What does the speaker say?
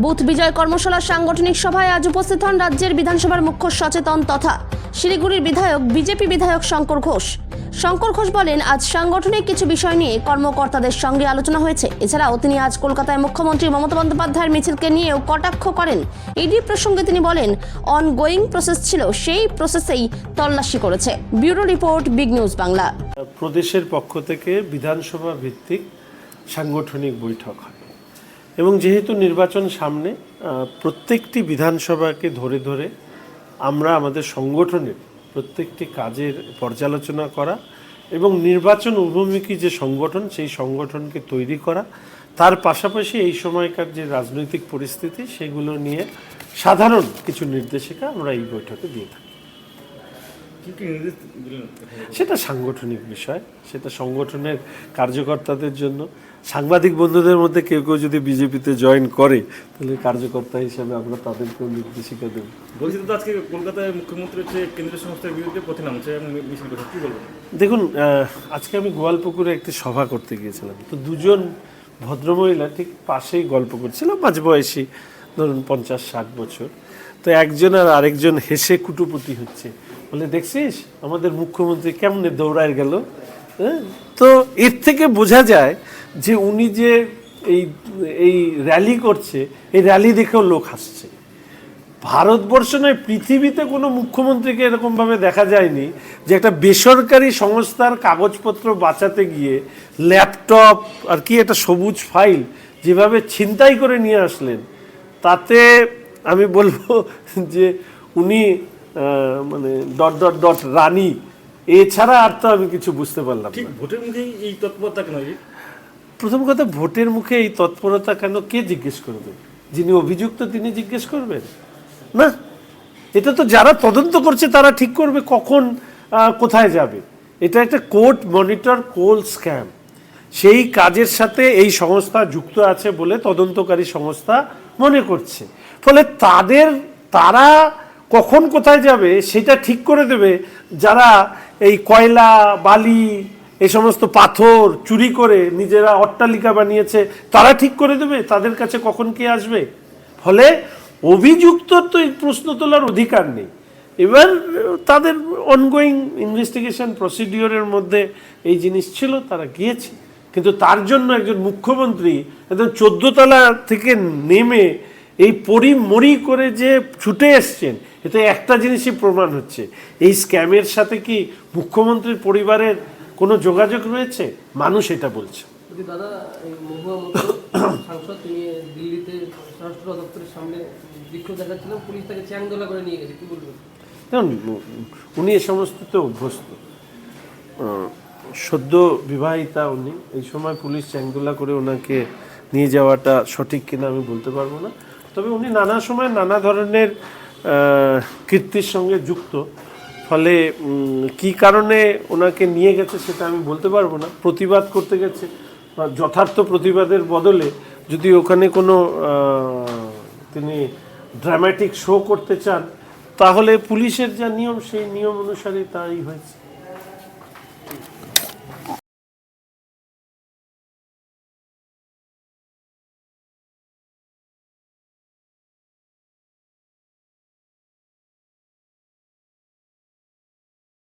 Booth বিজয় কর্মশালার সাংগঠনিক সভায় আজ উপস্থিত হন রাজ্যের বিধানসভার মুখ্য সচেতন তথা শিলিগুড়ির বিধায়ক বিজেপি বিধায়ক শঙ্কর ঘোষ। শঙ্কর ঘোষ বলেন, আজ সাংগঠনিক কিছু বিষয় নিয়ে কর্মকর্তাদের সঙ্গে আলোচনা হয়েছে। এছাড়াও তিনি আজ কলকাতায় মুখ্যমন্ত্রী মমতা বন্দ্যোপাধ্যায়ের মিছিলকে নিয়েও কটাক্ষ করেন। ইডি প্রসঙ্গে তিনি বলেন, অনগোয়িং প্রসেস ছিল, সেই প্রসেসেই তল্লাশি করেছে। Bureau report, big news Bangla. প্রদেশের পক্ষ থেকে বিধানসভা ভিত্তিক সাংগঠনিক বৈঠক হয় এবং যেহেতু নির্বাচন সামনে, প্রত্যেকটি বিধানসভাকে ধরে ধরে আমরা আমাদের সংগঠনের প্রত্যেকটি কাজের পর্যালোচনা করা এবং নির্বাচন অভিমুখী যে সংগঠন, সেই সংগঠনকে তৈরি করা, তার পাশাপাশি এই সময়কার যে রাজনৈতিক পরিস্থিতি সেগুলো নিয়ে সাধারণ কিছু নির্দেশিকা আমরা এই বৈঠকে দিয়ে থাকি। সেটা সাংগঠনিক বিষয়, সেটা সংগঠনের কার্যকর্তাদের জন্য। সাংবাদিক বন্ধুদের মধ্যে কেউ কেউ যদি বিজেপিতে জয়েন করে, তাহলে কার্যকর্তা হিসেবে আমরা তাদেরকেও নির্দেশিকা দেব। বলছি তো, আজকে কলকাতায় মুখ্যমন্ত্রী হচ্ছে কেন্দ্রীয় সংস্থার বিরুদ্ধে পথে নামছে মিছিল করছে, কি বলবেন? দেখুন, আজকে আমি গোয়ালপুকুরে একটি সভা করতে গিয়েছিলাম, তো দুজন ভদ্রমহিলা ঠিক পাশেই গল্প করছিলাম, মাঝবয়সী, ধরুন 50-60 বছর। তো একজন আর আরেকজন হেসে কুটুপুটি হচ্ছে, বলে, দেখছিস আমাদের মুখ্যমন্ত্রী কেমনে দৌড়ায় গেল। হ্যাঁ, তো এর থেকে বোঝা যায় যে উনি যে এই র্যালি করছে, এই র্যালি দেখেও লোক হাসছে। ভারতবর্ষ নয়, পৃথিবীতে কোনো মুখ্যমন্ত্রীকে এরকমভাবে দেখা যায়নি যে একটা বেসরকারি সংস্থার কাগজপত্র বাঁচাতে গিয়ে ল্যাপটপ আর কি একটা সবুজ ফাইল যেভাবে ছিনতাই করে নিয়ে আসলেন, তাতে আমি বলবো যে উনি মানে ... রানী, এছাড়া আর তো আমি কিছু বুঝতে পারলাম না। ভোটের মুখেই এই তৎপরতা কেন? প্রথম কথা, ভোটের মুখে এই তৎপরতা কেন কে জিজ্ঞেস করবে? যিনি অভিযুক্ত তিনি জিজ্ঞেস করবেন না? এটা তো যারা তদন্ত করছে তারা ঠিক করবে কখন কোথায় যাবে। এটা একটা কোর্ট মনিটর কোল স্ক্যাম, সেই কাজের সাথে এই সংস্থা যুক্ত আছে বলে তদন্তকারী সংস্থা মনে করছে। ফলে তারা কখন কোথায় যাবে সেটা ঠিক করে দেবে যারা এই কয়লা, বালি, এই সমস্ত পাথর চুরি করে নিজেরা অট্টালিকা বানিয়েছে, তারা ঠিক করে দেবে তাদের কাছে কখন কে আসবে। ফলে অভিযুক্ত তো এই প্রশ্ন তোলার অধিকার নেই। এবার তাদের অনগোয়িং ইনভেস্টিগেশন প্রসিডিওরের মধ্যে এই জিনিস ছিল, তারা গিয়েছে। কিন্তু তার জন্য একজন মুখ্যমন্ত্রী একদম 14 তলা থেকে নেমে এই পরিমরি করে যে ছুটে এসছেন, এতে একটা জিনিসই প্রমাণ হচ্ছে, এই স্ক্যামের সাথে কি মুখ্যমন্ত্রীর পরিবারের কোনো যোগাযোগ রয়েছে? মানুষ এটা বলছে। দাদা, সাংসদ তিনি দিল্লিতে স্বরাষ্ট্র দপ্তরের সামনে বিক্ষোভ দেখাচ্ছিলেন, পুলিশ তাকে চ্যাংদোলা করে নিয়ে গেছে, কি বলবেন? দেখুন, উনি এ সমস্ততে অভ্যস্ত, সদ্য বিবাহিতা উনি, এই সময় পুলিশ চ্যাংদোলা করে ওনাকে নিয়ে যাওয়াটা সঠিক কিনা আমি বলতে পারবো না। তবে উনি নানা সময় নানা ধরনের কীর্তির সঙ্গে যুক্ত, ফলে কি কারণে ওনাকে নিয়ে গেছে সেটা আমি বলতে পারবো না। প্রতিবাদ করতে গেছে, যথার্থ প্রতিবাদের বদলে যদি ওখানে কোনো তিনি ড্রামাটিক শো করতে চান, তাহলে পুলিশের যা নিয়ম সেই নিয়ম অনুসারে তাই হয়েছে।